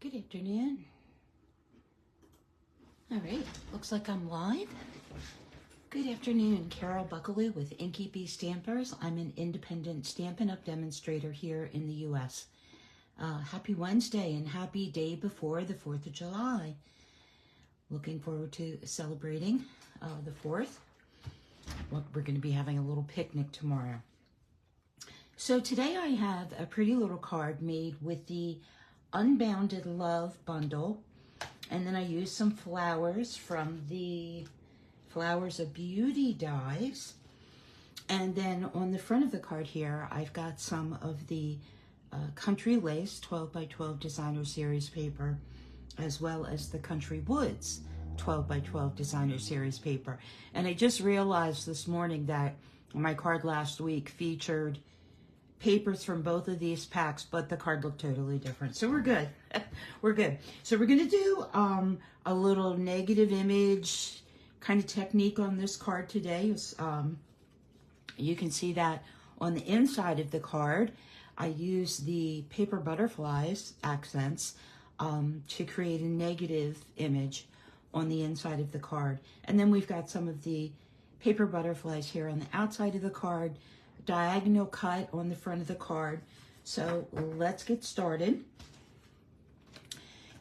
Good afternoon. All right, looks like I'm live. Good afternoon, Carol Buckalew with Inky Stampers. I'm an independent Stampin' Up! Demonstrator here in the U.S. Happy Wednesday and happy day before the 4th of July. Looking forward to celebrating the 4th. Well, we're going to be having a little picnic tomorrow. So today I have a pretty little card made with the Unbounded Love bundle, and then I used some flowers from the Flowers of Beauty dies, and then on the front of the card here I've got some of the Country Lace 12 by 12 designer series paper, as well as the Country Woods 12 by 12 designer series paper. And I just realized this morning that my card last week featured papers from both of these packs, but the card looked totally different. So we're good. We're good. So we're going to do a little negative image kind of technique on this card today. You can see that on the inside of the card, I use the paper butterflies accents to create a negative image on the inside of the card. And then we've got some of the paper butterflies here on the outside of the card, diagonal cut on the front of the card. So let's get started.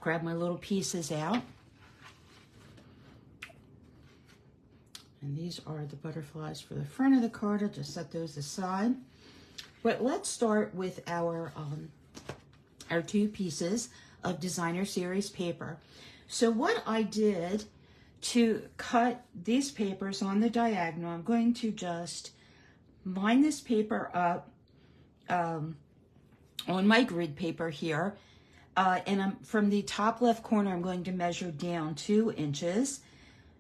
Grab my little pieces out. And these are the butterflies for the front of the card. I'll just set those aside. But let's start with our two pieces of designer series paper. So what I did to cut these papers on the diagonal, I'm going to just line this paper up on my grid paper here, and from the top left corner I'm going to measure down 2 inches.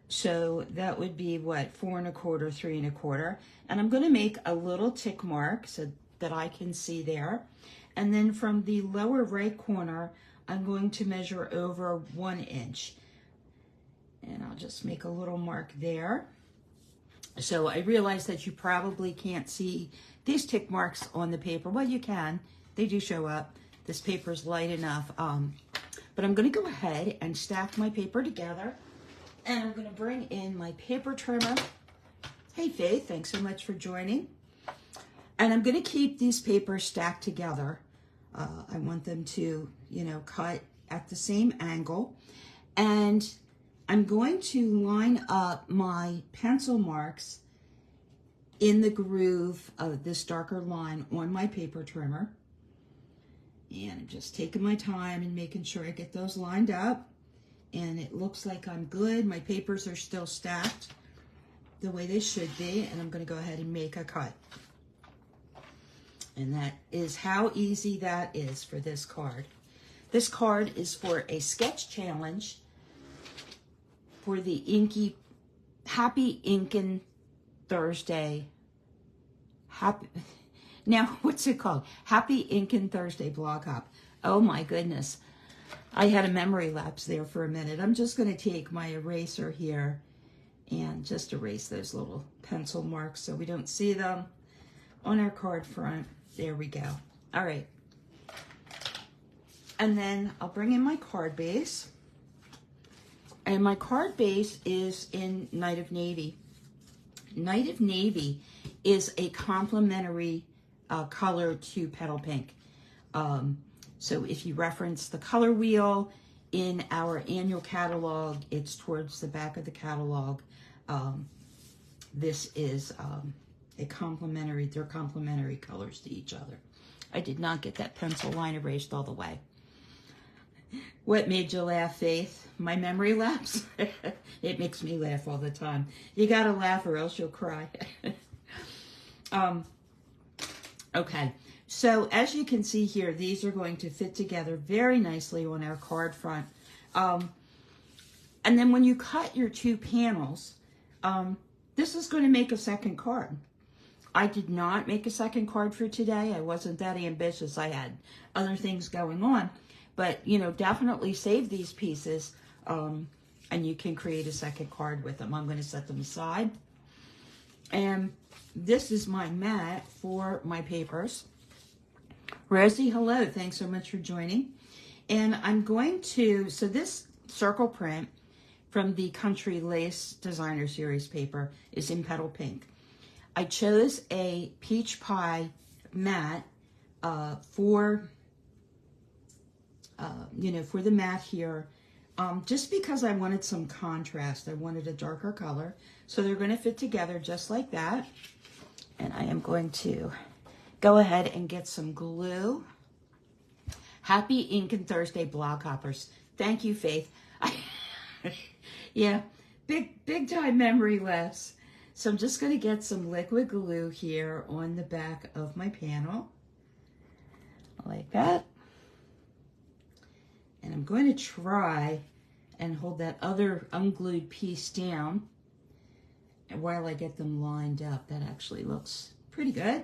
So that would be what, 4 1/4, 3 1/4, and I'm going to make a little tick mark so that I can see there. And then from the lower right corner I'm going to measure over 1 inch, and I'll just make a little mark there. So I realize that you probably can't see these tick marks on the paper. Well, you can. They do show up. This paper is light enough. But I'm going to go ahead and stack my paper together. And I'm going to bring in my paper trimmer. Hey, Faith, thanks so much for joining. And I'm going to keep these papers stacked together. I want them to, cut at the same angle. And I'm going to line up my pencil marks in the groove of this darker line on my paper trimmer. And I'm just taking my time and making sure I get those lined up. And it looks like I'm good. My papers are still stacked the way they should be. And I'm going to go ahead and make a cut. And that is how easy that is for this card. This card is for a sketch challenge for the Inky Happy Inkin Thursday. Now, what's it called? Happy Inkin Thursday blog hop. Oh my goodness. I had a memory lapse there for a minute. I'm just going to take my eraser here and just erase those little pencil marks so we don't see them on our card front. There we go. All right. And then I'll bring in my card base. And my card base is in Night of Navy. Night of Navy is a complementary color to Petal Pink. So if you reference the color wheel in our annual catalog, it's towards the back of the catalog. This is they're complementary colors to each other. I did not get that pencil line erased all the way. What made you laugh, Faith? My memory lapse? It makes me laugh all the time. You gotta laugh or else you'll cry. Okay, so as you can see here, these are going to fit together very nicely on our card front. And then when you cut your 2 panels, this is going to make a second card. I did not make a second card for today. I wasn't that ambitious. I had other things going on. But, definitely save these pieces, and you can create a second card with them. I'm going to set them aside. And this is my mat for my papers. Rosie, hello. Thanks so much for joining. And I'm going to, so this circle print from the Country Lace Designer Series paper is in Petal Pink. I chose a peach pie matte for the matte here, just because I wanted some contrast. I wanted a darker color. So they're going to fit together just like that. And I am going to go ahead and get some glue. Happy Ink and Thursday blog hoppers. Thank you, Faith. Yeah, big time memory lapse. So I'm just going to get some liquid glue here on the back of my panel, like that. And I'm going to try and hold that other unglued piece down while I get them lined up. That actually looks pretty good.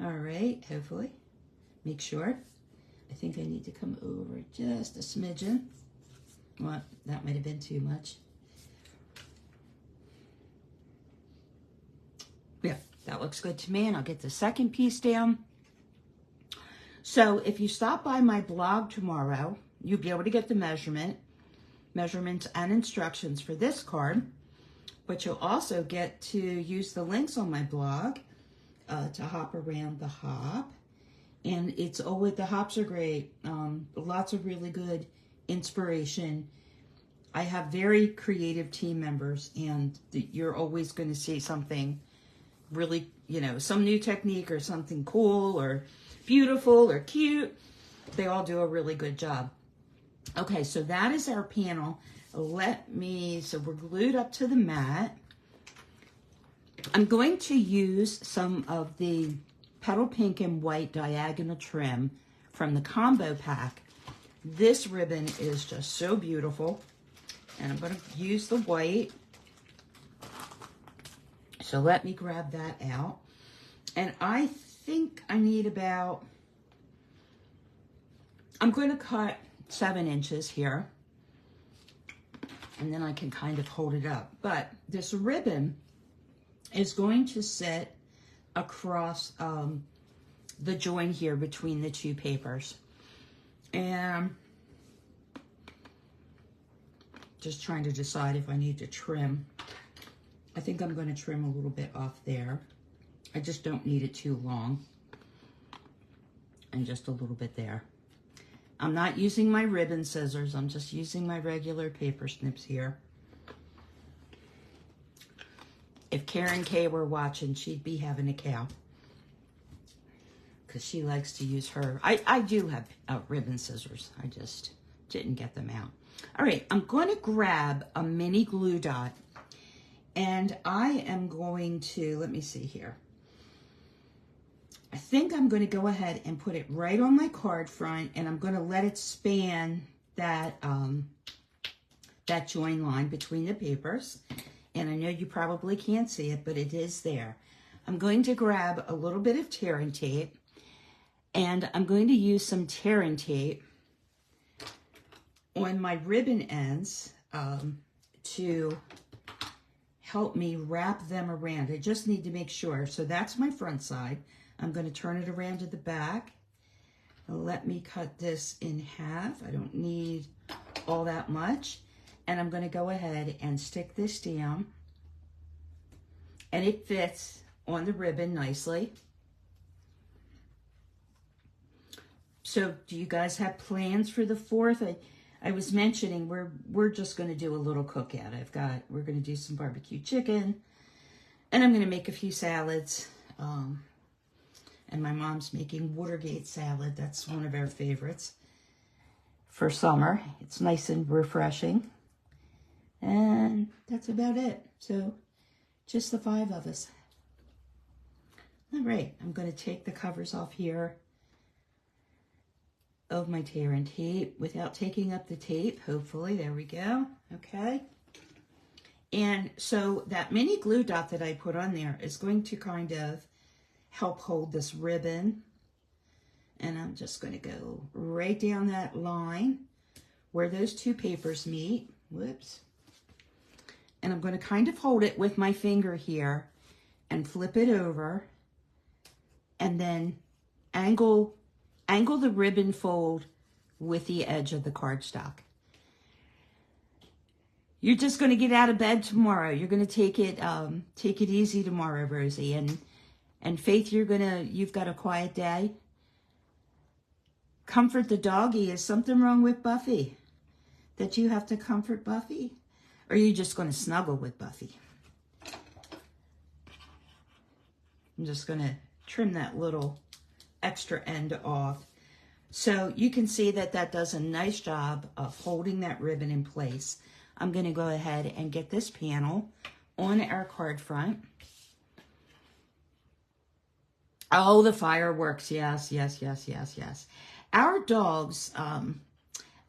All right, hopefully. Make sure. I think I need to come over just a smidgen. Well, that might have been too much. Yeah, that looks good to me, and I'll get the second piece down. So if you stop by my blog tomorrow, you'll be able to get the measurements and instructions for this card, but you'll also get to use the links on my blog to hop around the hop. And it's always, the hops are great. Lots of really good inspiration. I have very creative team members, and you're always going to see something really, some new technique or something cool or beautiful or cute. They all do a really good job. Okay, so that is our panel. So we're glued up to the mat. I'm going to use some of the Petal Pink and White diagonal trim from the combo pack. This ribbon is just so beautiful. And I'm going to use the white. So let me grab that out. And I think I need about, I'm going to cut 7 inches here. And then I can kind of hold it up. But this ribbon is going to sit across the join here between the two papers. And just trying to decide if I need to trim. I think I'm going to trim a little bit off there. I just don't need it too long. And just a little bit there. I'm not using my ribbon scissors. I'm just using my regular paper snips here. If Karen K were watching, she'd be having a cow. Because she likes to use her. I do have ribbon scissors. I just didn't get them out. All right, I'm going to grab a mini glue dot. And I am going to, let me see here. I think I'm going to go ahead and put it right on my card front, and I'm going to let it span that, that join line between the papers. And I know you probably can't see it, but it is there. I'm going to grab a little bit of tearing tape, and I'm going to use some tearing tape on my ribbon ends to help me wrap them around. I just need to make sure. So that's my front side. I'm going to turn it around to the back. Let me cut this in half. I don't need all that much. And I'm going to go ahead and stick this down. And it fits on the ribbon nicely. So do you guys have plans for the 4th? I was mentioning we're just going to do a little cookout. We're going to do some barbecue chicken. And I'm going to make a few salads. And my mom's making Watergate salad. That's one of our favorites for summer. It's nice and refreshing. And that's about it. So just the 5 of us. All right, I'm going to take the covers off here of my tearing tape without taking up the tape, hopefully. There we go. Okay. And so that mini glue dot that I put on there is going to kind of help hold this ribbon. And I'm just going to go right down that line where those two papers meet. Whoops. And I'm going to kind of hold it with my finger here and flip it over and then angle the ribbon fold with the edge of the cardstock. You're just going to get out of bed tomorrow. You're going to take it easy tomorrow, Rosie. And Faith, you've got a quiet day. Comfort the doggy. Is something wrong with Buffy? That you have to comfort Buffy? Or are you just going to snuggle with Buffy? I'm just going to trim that little extra end off. So you can see that that does a nice job of holding that ribbon in place. I'm going to go ahead and get this panel on our card front. Oh, the fireworks. Yes, yes, yes, yes, yes. Our dogs,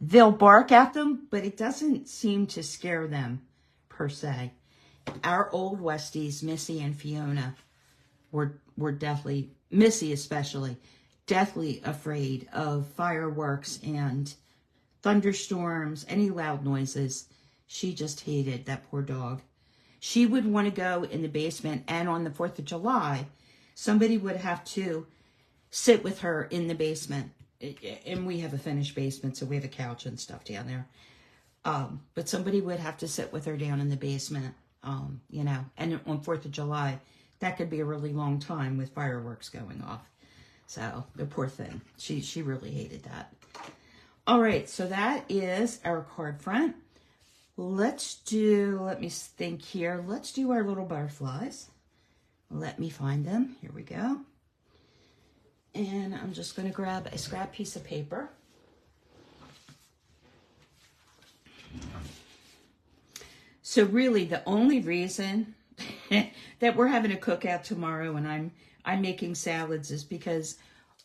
they'll bark at them, but it doesn't seem to scare them per se. Our old Westies, Missy and Fiona, were deathly, Missy especially, deathly afraid of fireworks and thunderstorms, any loud noises. She just hated that poor dog. She would want to go in the basement, and on the 4th of July, somebody would have to sit with her in the basement. And we have a finished basement, so we have a couch and stuff down there. But somebody would have to sit with her down in the basement, you know. And on 4th of July, that could be a really long time with fireworks going off. So, the poor thing. She really hated that. All right, so that is our card front. Let me think here. Let's do our little butterflies. Let me find them. Here we go. And I'm just going to grab a scrap piece of paper. So really, the only reason that we're having a cookout tomorrow and I'm making salads is because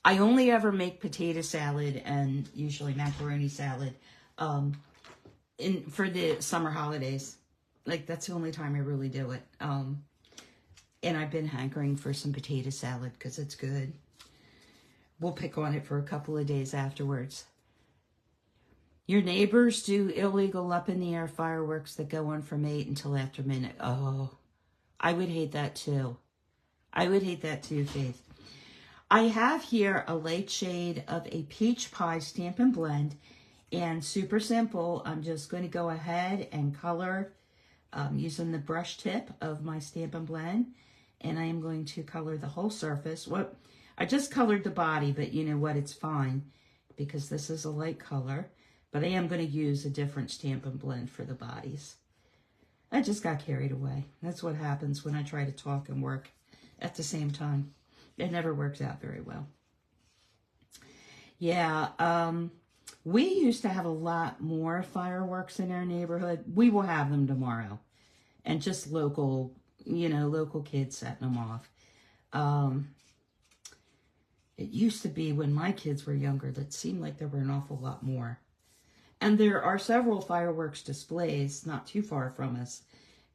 I only ever make potato salad and usually macaroni salad for the summer holidays. Like, that's the only time I really do it. And I've been hankering for some potato salad because it's good. We'll pick on it for a couple of days afterwards. Your neighbors do illegal up-in-the-air fireworks that go on from 8 until after midnight. Oh, I would hate that too. I would hate that too, Faith. I have here a light shade of a peach pie Stampin' Blend. And super simple, I'm just going to go ahead and color using the brush tip of my Stampin' Blend. And I am going to color the whole surface. I just colored the body, but you know what? It's fine because this is a light color. But I am going to use a different Stampin' Blend for the bodies. I just got carried away. That's what happens when I try to talk and work at the same time. It never works out very well. Yeah, we used to have a lot more fireworks in our neighborhood. We will have them tomorrow. And just local, you know, local kids setting them off. It used to be when my kids were younger that seemed like there were an awful lot more. And there are several fireworks displays not too far from us.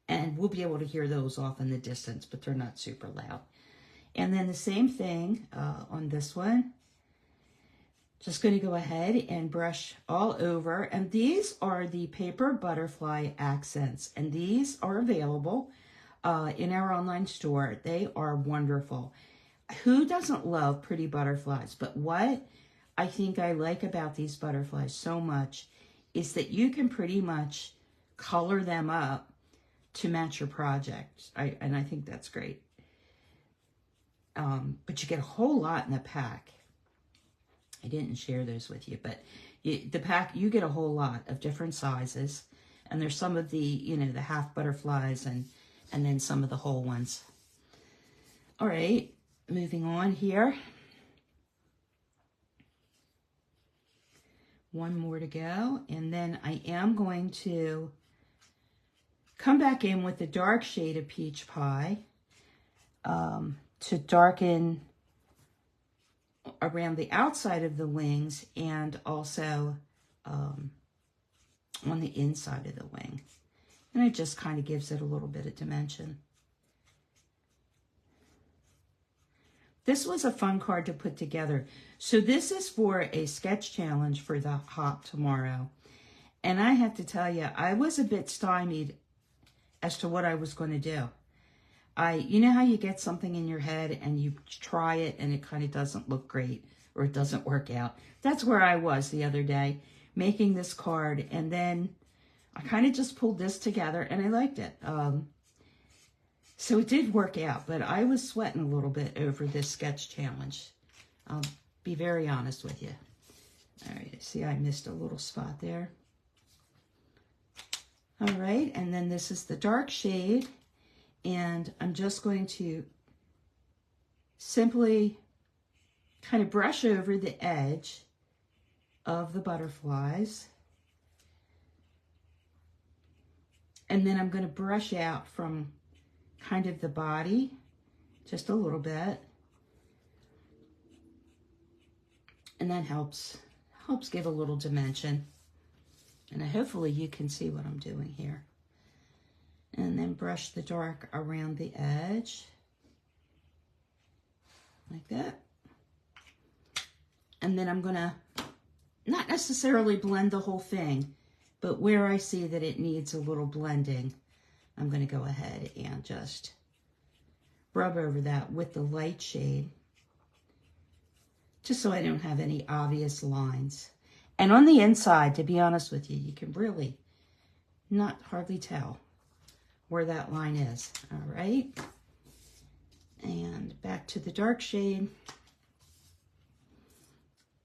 And we'll be able to hear those off in the distance, but they're not super loud. And then the same thing on this one. Just going to go ahead and brush all over. And these are the paper butterfly accents. And these are available in our online store. They are wonderful. Who doesn't love pretty butterflies? But what I think I like about these butterflies so much is that you can pretty much color them up to match your project. And I think that's great. But you get a whole lot in the pack. I didn't share those with you, but the pack, you get a whole lot of different sizes. And there's some of the, you know, the half butterflies and then some of the whole ones. All right, moving on here. One more to go. And then I am going to come back in with the dark shade of Peach Pie to darken around the outside of the wings and also on the inside of the wing. And it just kind of gives it a little bit of dimension. This was a fun card to put together. So this is for a sketch challenge for the hop tomorrow. And I have to tell you, I was a bit stymied as to what I was going to do. You know how you get something in your head and you try it and it kind of doesn't look great or it doesn't work out. That's where I was the other day, making this card, and then I kind of just pulled this together, and I liked it. So it did work out, but I was sweating a little bit over this sketch challenge. I'll be very honest with you. All right, see, I missed a little spot there. All right, and then this is the dark shade, and I'm just going to simply kind of brush over the edge of the butterflies. And then I'm going to brush out from kind of the body, just a little bit. And that helps give a little dimension. And hopefully you can see what I'm doing here. And then brush the dark around the edge, like that. And then I'm gonna, not necessarily blend the whole thing, but where I see that it needs a little blending, I'm gonna go ahead and just rub over that with the light shade, just so I don't have any obvious lines. And on the inside, to be honest with you, you can really not hardly tell where that line is. All right. And back to the dark shade.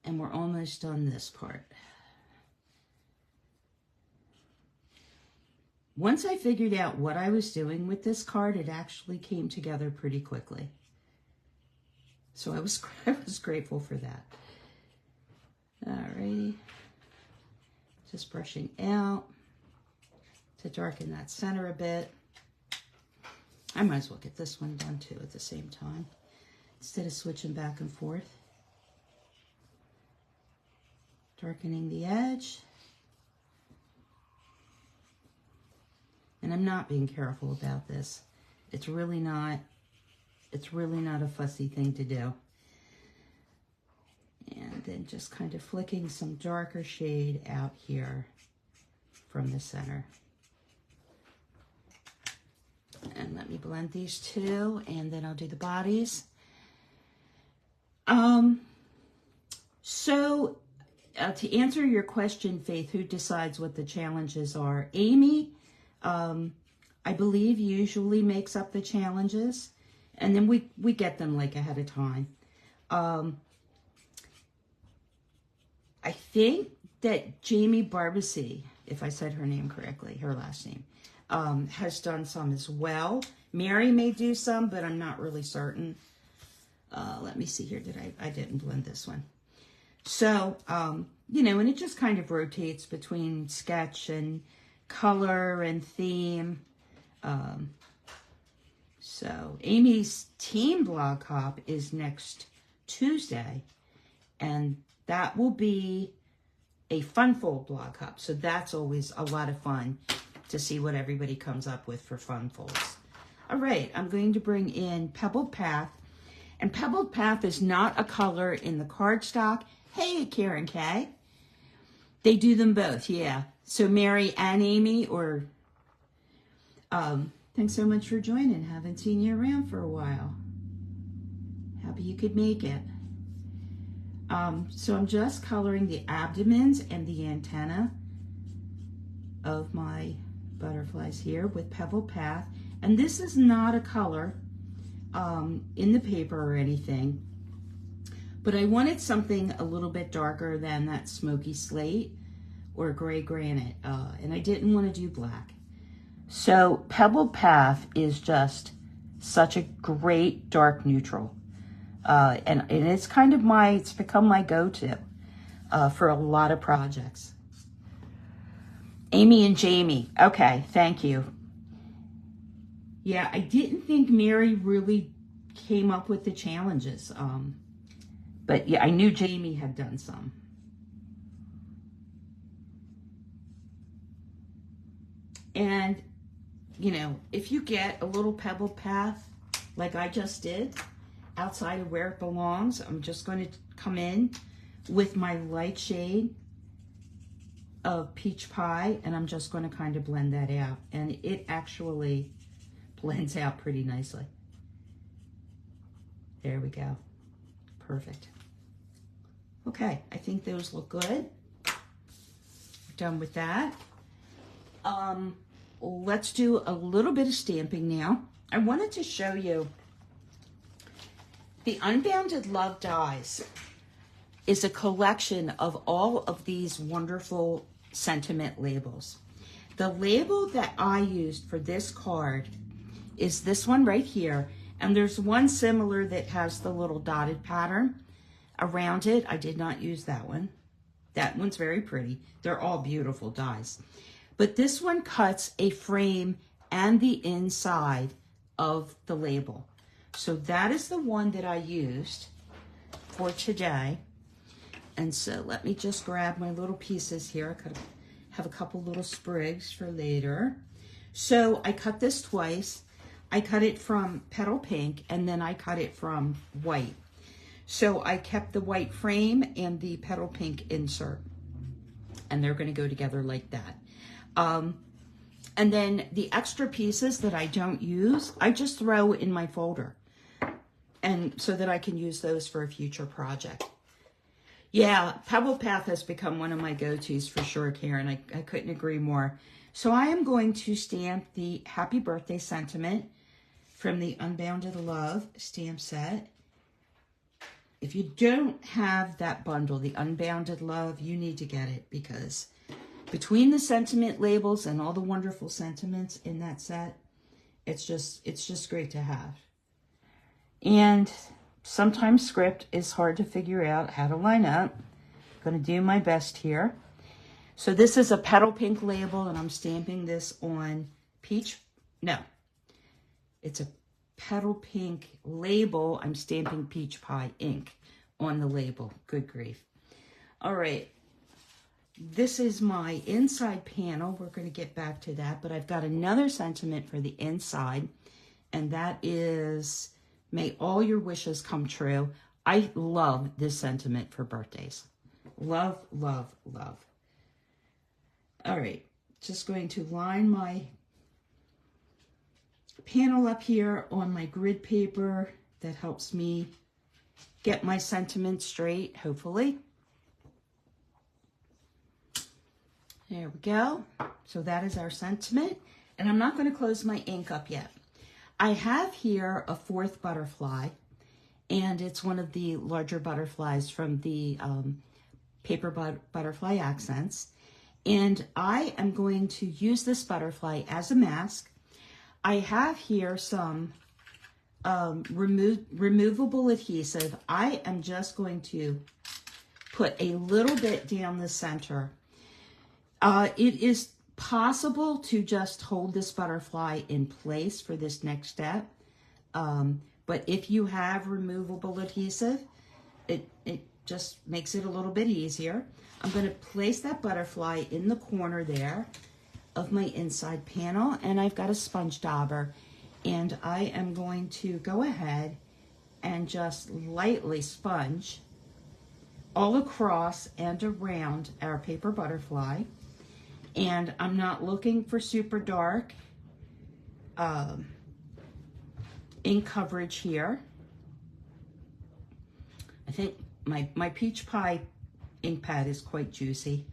And we're almost done this part. Once I figured out what I was doing with this card, it actually came together pretty quickly. So I was grateful for that. Alrighty, just brushing out to darken that center a bit. I might as well get this one done too at the same time, instead of switching back and forth. Darkening the edge. And I'm not being careful about this. It's really not a fussy thing to do. And then just kind of flicking some darker shade out here from the center. And let me blend these two, and then I'll do the bodies. So to answer your question, Faith, who decides what the challenges are? Amy, I believe, usually makes up the challenges, and then we get them like ahead of time. I think that Jamie Barbasy, if I said her name correctly, her last name, has done some as well. Mary may do some, but I'm not really certain. Let me see here. I didn't blend this one. So, you know, and it just kind of rotates between sketch and color and theme. So Amy's team blog hop is next Tuesday, and that will be a fun fold blog hop. So that's always a lot of fun to see what everybody comes up with for fun folds. All right, I'm going to bring in Pebbled Path. And Pebbled Path is not a color in the cardstock. Hey, Karen K. They do them both, yeah. So Mary and Amy, or thanks so much for joining. Haven't seen you around for a while. Happy you could make it. So I'm just coloring the abdomens and the antenna of my butterflies here with Pebbled Path. And this is not a color in the paper or anything, but I wanted something a little bit darker than that smoky slate or gray granite, and I didn't want to do black. So Pebbled Path is just such a great dark neutral. And it's kind of it's become my go-to for a lot of projects. Amy and Jamie. Okay, thank you. Yeah, I didn't think Mary really came up with the challenges. But yeah, I knew Jamie had done some. And, you know, if you get a little Pebbled Path, like I just did, outside of where it belongs, I'm just going to come in with my light shade of Peach Pie, and I'm just going to kind of blend that out. And it actually blends out pretty nicely. There we go. Perfect. Okay, I think those look good. Done with that. Let's do a little bit of stamping now. I wanted to show you the Unbounded Love Dies is a collection of all of these wonderful sentiment labels. The label that I used for this card is this one right here, and there's one similar that has the little dotted pattern around it. I did not use that one. That one's very pretty. They're all beautiful dies. But this one cuts a frame and the inside of the label. So that is the one that I used for today. And so let me just grab my little pieces here. I could have a couple little sprigs for later. So I cut this twice. I cut it from petal pink and then I cut it from white. So I kept the white frame and the petal pink insert. And they're going to go together like that. And then the extra pieces that I don't use, I just throw in my folder. And so that I can use those for a future project. Yeah, Pebble Path has become one of my go-tos for sure, Karen. I couldn't agree more. So I am going to stamp the Happy Birthday Sentiment from the Unbounded Love stamp set. If you don't have that bundle, the Unbounded Love, you need to get it because between the sentiment labels and all the wonderful sentiments in that set, it's just great to have. And sometimes script is hard to figure out how to line up. I'm going to do my best here. So this is a petal pink label and I'm stamping this on peach. No, it's a petal pink label. I'm stamping peach pie ink on the label. Good grief. All right. This is my inside panel. We're going to get back to that, but I've got another sentiment for the inside, and that is, may all your wishes come true. I love this sentiment for birthdays. Love, love, love. All right, just going to line my panel up here on my grid paper. That helps me get my sentiment straight, hopefully. There we go. So that is our sentiment. And I'm not going to close my ink up yet. I have here a fourth butterfly, and it's one of the larger butterflies from the paper butterfly accents. And I am going to use this butterfly as a mask. I have here some removable adhesive. I am just going to put a little bit down the center. It is possible to just hold this butterfly in place for this next step. But if you have removable adhesive, it just makes it a little bit easier. I'm going to place that butterfly in the corner there of my inside panel, and I've got a sponge dauber, and I am going to go ahead and just lightly sponge all across and around our paper butterfly. And I'm not looking for super dark ink coverage here. I think my peach pie ink pad is quite juicy.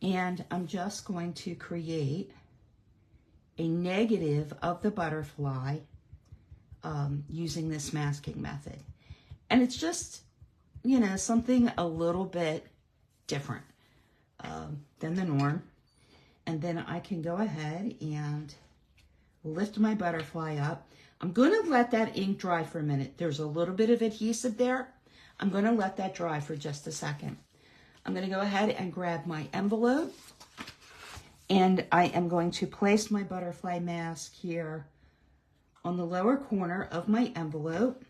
And I'm just going to create a negative of the butterfly using this masking method. And it's just, you know, something a little bit different than the norm. And then I can go ahead and lift my butterfly up. I'm going to let that ink dry for a minute. There's a little bit of adhesive there. I'm going to let that dry for just a second. I'm going to go ahead and grab my envelope, and I am going to place my butterfly mask here on the lower corner of my envelope.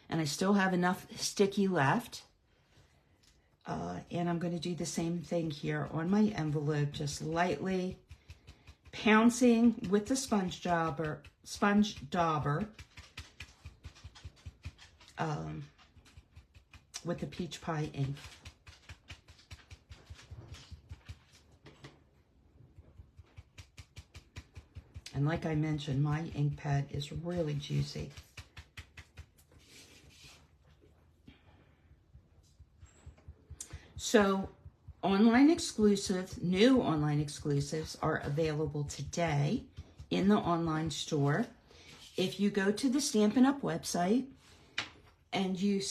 And I still have enough sticky left. And I'm going to do the same thing here on my envelope, just lightly pouncing with the sponge dauber with the peach pie ink. And like I mentioned, my ink pad is really juicy. So online exclusive, new online exclusives are available today in the online store. If you go to the Stampin' Up! Website and you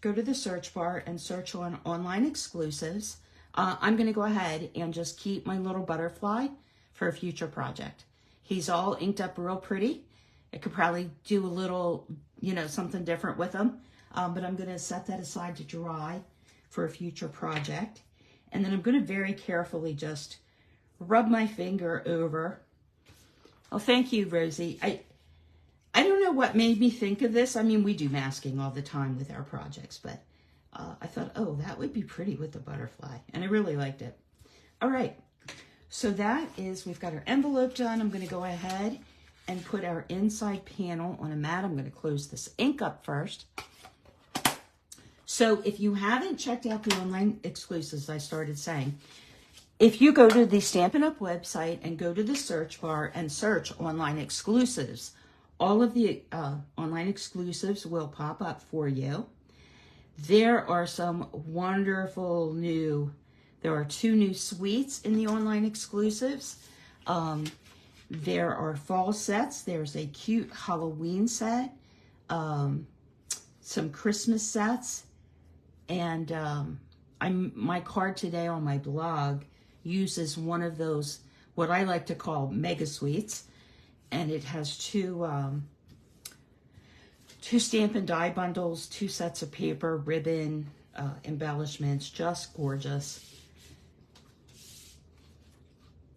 go to the search bar and search on online exclusives, I'm going to go ahead and just keep my little butterfly for a future project. He's all inked up real pretty. I could probably do a little, something different with him, but I'm going to set that aside to dry for a future project. And then I'm going to very carefully just rub my finger over. Oh, thank you, Rosie. I don't know what made me think of this. I mean, we do masking all the time with our projects, but I thought, oh, that would be pretty with the butterfly. And I really liked it. All right. So we've got our envelope done. I'm going to go ahead and put our inside panel on a mat. I'm going to close this ink up first. So if you haven't checked out the online exclusives, I started saying, if you go to the Stampin' Up! Website and go to the search bar and search online exclusives, all of the online exclusives will pop up for you. There are some wonderful there are 2 new suites in the online exclusives. There are fall sets. There's a cute Halloween set, some Christmas sets, and my card today on my blog uses one of those, what I like to call mega suites, and it has 2 Stampin' die bundles, 2 sets of paper, ribbon, embellishments, just gorgeous.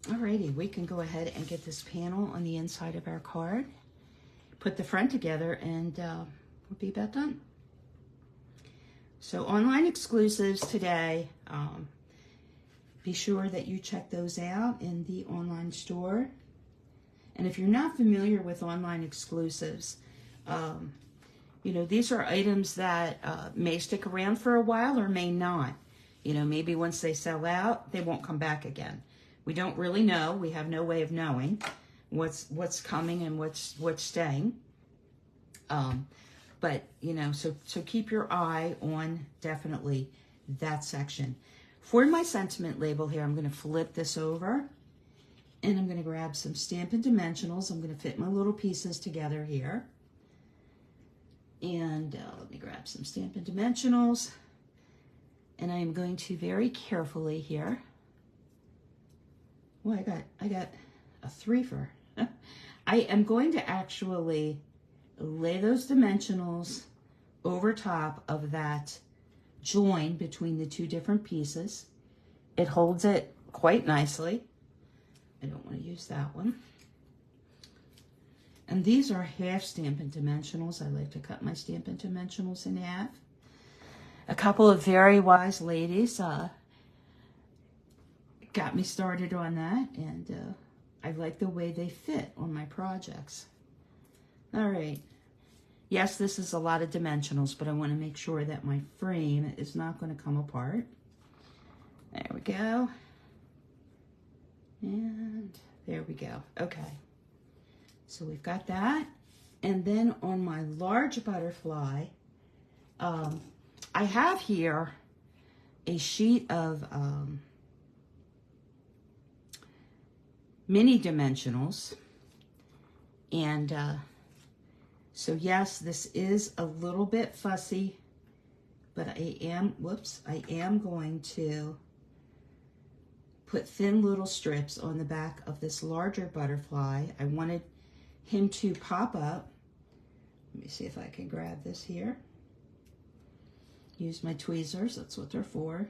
Alrighty, we can go ahead and get this panel on the inside of our card, put the front together, and we'll be about done. So online exclusives today, be sure that you check those out in the online store. And if you're not familiar with online exclusives, these are items that may stick around for a while or may not. Maybe once they sell out, they won't come back again. We don't really know. We have no way of knowing what's coming and what's staying. But so keep your eye on definitely that section. For my sentiment label here, I'm going to flip this over, and I'm going to grab some Stampin' Dimensionals. I'm going to fit my little pieces together here. And let me grab some Stampin' Dimensionals. And I am going to very carefully here. Well, I got a 3 for. I am going to actually lay those dimensionals over top of that join between the 2 different pieces. It holds it quite nicely. I don't want to use that one. And these are half Stampin' Dimensionals. I like to cut my Stampin' Dimensionals in half. A couple of very wise ladies got me started on that, and I like the way they fit on my projects. All right. Yes, this is a lot of dimensionals, but I want to make sure that my frame is not going to come apart. There we go. And there we go. Okay. So we've got that. And then on my large butterfly, I have here a sheet of mini dimensionals. And so yes, this is a little bit fussy, but I am going to put thin little strips on the back of this larger butterfly. I wanted him to pop up. Let me see if I can grab this here. Use my tweezers, that's what they're for.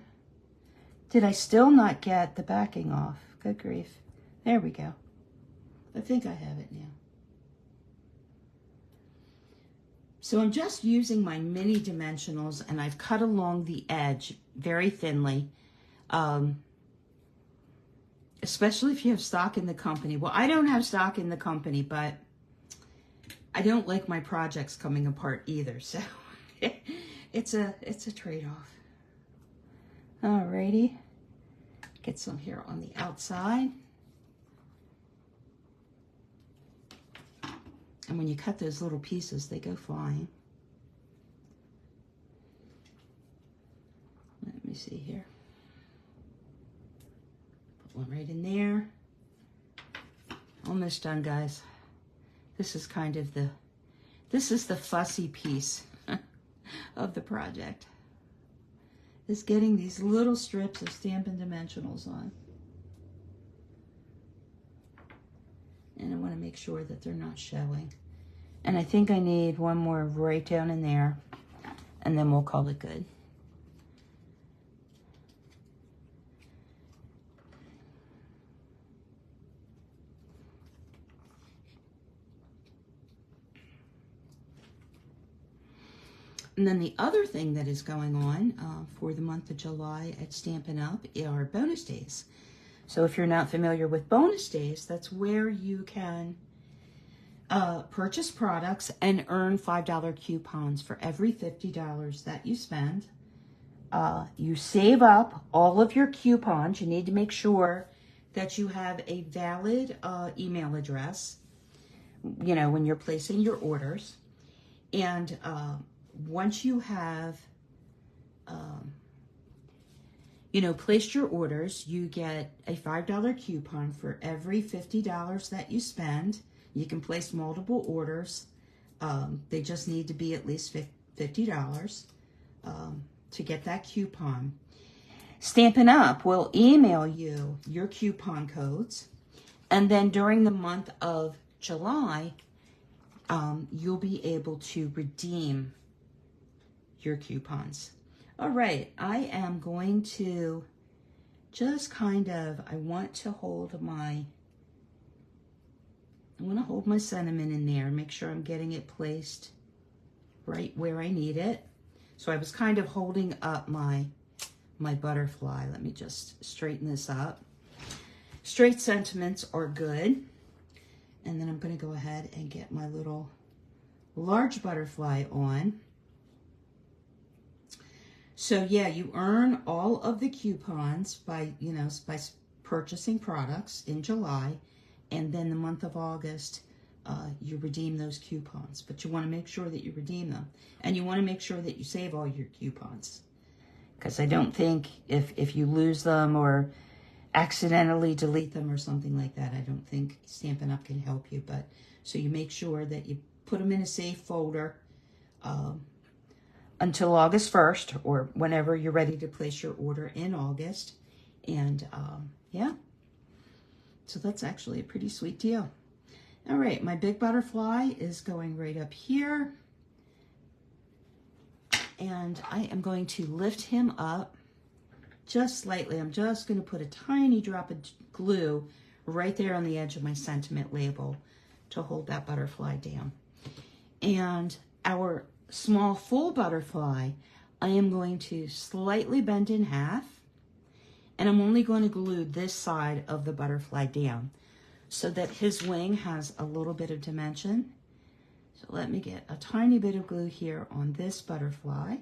Did I still not get the backing off? Good grief. There we go. I think I have it now. So I'm just using my mini dimensionals, and I've cut along the edge very thinly, especially if you have stock in the company. Well, I don't have stock in the company, but I don't like my projects coming apart either, so it's a trade-off. Alrighty, get some here on the outside. And when you cut those little pieces, they go flying. Let me see here. Put one right in there. Almost done, guys. This is kind of this is the fussy piece of the project. Is getting these little strips of Stampin' Dimensionals on. And I want to make sure that they're not showing. And I think I need one more right down in there, and then we'll call it good. And then the other thing that is going on for the month of July at Stampin' Up! Are bonus days. So if you're not familiar with bonus days, that's where you can purchase products and earn $5 coupons for every $50 that you spend. You save up all of your coupons. You need to make sure that you have a valid email address, you know, when you're placing your orders. And once you have, you know, placed your orders, you get a $5 coupon for every $50 that you spend. You can place multiple orders. They just need to be at least $50 to get that coupon. Stampin' Up! Will email you your coupon codes, and then during the month of July, you'll be able to redeem your coupons. All right, I am going to just kind of, I want to hold my sentiment in there, make sure I'm getting it placed right where I need it. So I was kind of holding up my butterfly. Let me just straighten this up. Straight sentiments are good. And then I'm going to go ahead and get my little large butterfly on. So yeah, you earn all of the coupons by, you know, by purchasing products in July, and then the month of August, you redeem those coupons. But you want to make sure that you redeem them, and you want to make sure that you save all your coupons, because I don't think if you lose them or accidentally delete them or something like that, I don't think Stampin' Up! Can help you. But so you make sure that you put them in a safe folder until August 1st, or whenever you're ready to place your order in August. And yeah, so that's actually a pretty sweet deal. All right, my big butterfly is going right up here. And I am going to lift him up just slightly. I'm just going to put a tiny drop of glue right there on the edge of my sentiment label to hold that butterfly down. And our small full butterfly, I am going to slightly bend in half, and I'm only going to glue this side of the butterfly down so that his wing has a little bit of dimension. So let me get a tiny bit of glue here on this butterfly.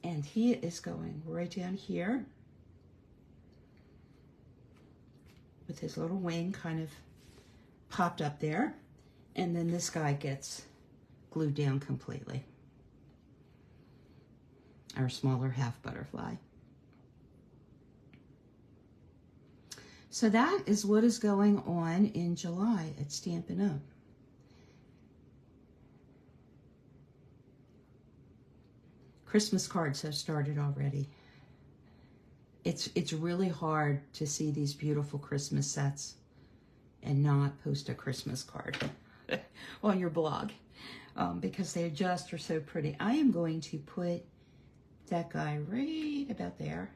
And he is going right down here with his little wing kind of popped up there. And then this guy gets glued down completely. Our smaller half butterfly. So that is what is going on in July at Stampin' Up! Christmas cards have started already. It's really hard to see these beautiful Christmas sets and not post a Christmas card on your blog because they just are so pretty. I am going to put that guy right about there.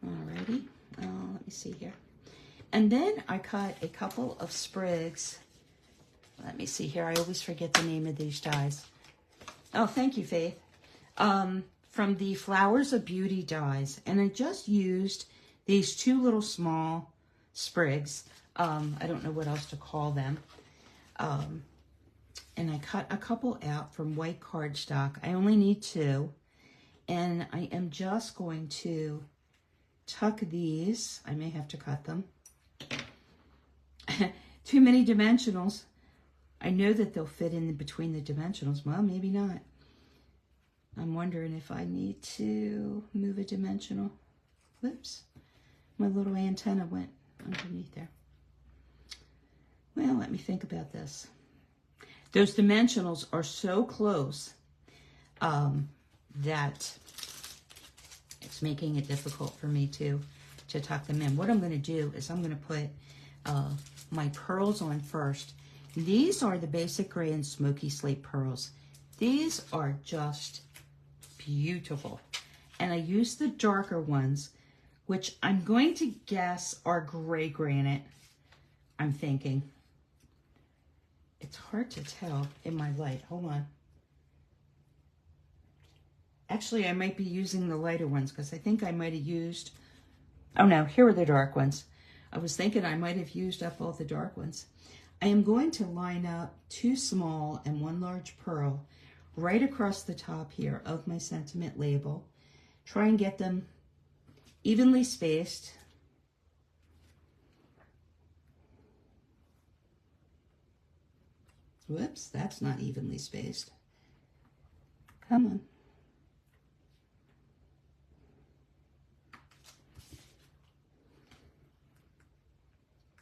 Alrighty, let me see here. And then I cut a couple of sprigs. Let me see here. I always forget the name of these dies. Oh, thank you, Faith. From the Flowers of Beauty dies. And I just used these two little small sprigs. I don't know what else to call them. And I cut a couple out from white cardstock. I only need two. And I am just going to tuck these. I may have to cut them. Too many dimensionals. I know that they'll fit in between the dimensionals. Well, maybe not. I'm wondering if I need to move a dimensional. Whoops. My little antenna went underneath there. Well, let me think about this. Those dimensionals are so close that it's making it difficult for me to tuck them in. What I'm going to do is I'm going to put my pearls on first. These are the basic gray and smoky slate pearls. These are just beautiful. And I used the darker ones, which I'm going to guess are gray granite, I'm thinking. It's hard to tell in my light. Hold on. Actually, I might be using the lighter ones because I think I might have used... Oh no, here are the dark ones. I was thinking I might have used up all the dark ones. I am going to line up 2 small and 1 large pearl right across the top here of my sentiment label. Try and get them evenly spaced. Whoops, that's not evenly spaced. Come on.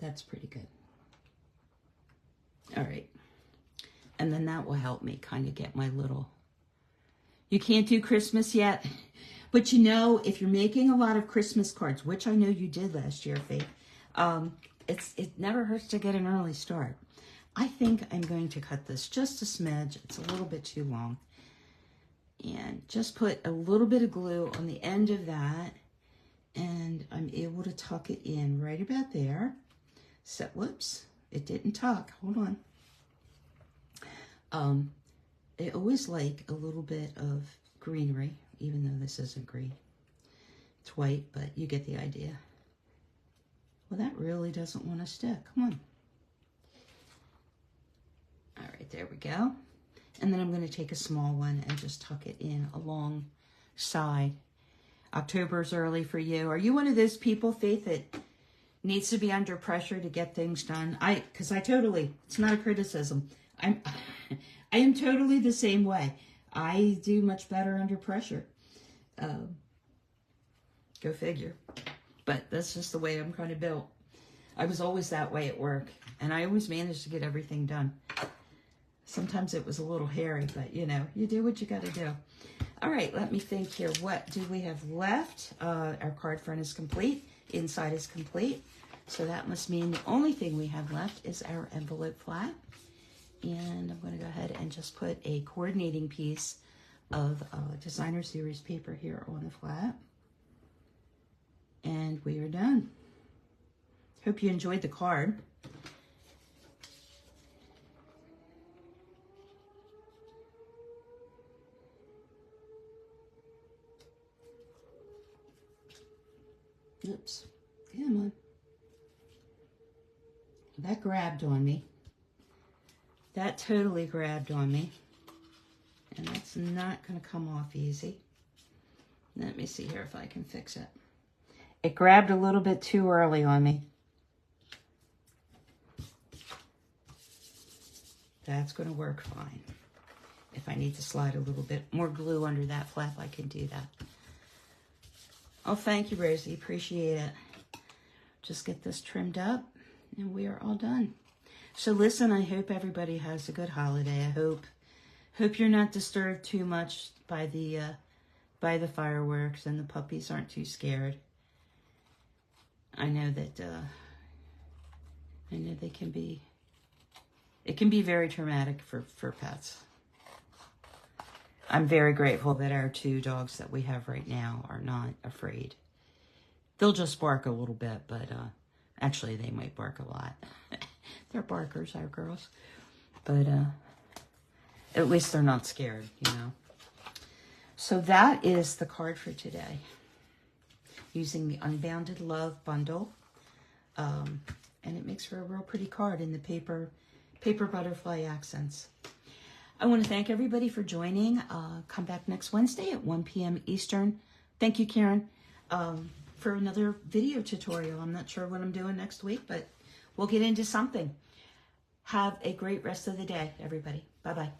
That's pretty good. All right. And then that will help me kind of get my little... You can't do Christmas yet, but you know, if you're making a lot of Christmas cards, which I know you did last year, Faith, it never hurts to get an early start. I think I'm going to cut this just a smidge. It's a little bit too long. And just put a little bit of glue on the end of that, and I'm able to tuck it in right about there. So, whoops, it didn't tuck. Hold on. I always like a little bit of greenery, even though this isn't green. It's white, but you get the idea. Well, that really doesn't want to stick. Come on. All right, there we go. And then I'm going to take a small one and just tuck it in alongside. October's early for you. Are you one of those people, Faith, that needs to be under pressure to get things done? Because I totally, it's not a criticism. I am totally the same way. I do much better under pressure. Go figure. But that's just the way I'm kind of built. I was always that way at work, and I always managed to get everything done. Sometimes it was a little hairy, but you know, you do what you got to do. All right, let me think here. What do we have left? Our card front is complete. Inside is complete. So that must mean the only thing we have left is our envelope flat. And I'm going to go ahead and just put a coordinating piece of designer series paper here on the flat. And we are done. Hope you enjoyed the card. Oops, come on. That grabbed on me. That totally grabbed on me. And that's not going to come off easy. Let me see here if I can fix it. It grabbed a little bit too early on me. That's going to work fine. If I need to slide a little bit more glue under that flap, I can do that. Oh, thank you, Rosie. Appreciate it. Just get this trimmed up, and we are all done. So listen, I hope everybody has a good holiday. I hope you're not disturbed too much by the fireworks, and the puppies aren't too scared. I know that they can be. It can be very traumatic for pets. I'm very grateful that our 2 dogs that we have right now are not afraid. They'll just bark a little bit, but actually they might bark a lot. They're barkers, our girls. But at least they're not scared, you know. So that is the card for today. Using the Unbounded Love bundle. And it makes for a real pretty card in the paper butterfly accents. I want to thank everybody for joining. Come back next Wednesday at 1 p.m. Eastern. Thank you, Karen, for another video tutorial. I'm not sure what I'm doing next week, but we'll get into something. Have a great rest of the day, everybody. Bye-bye.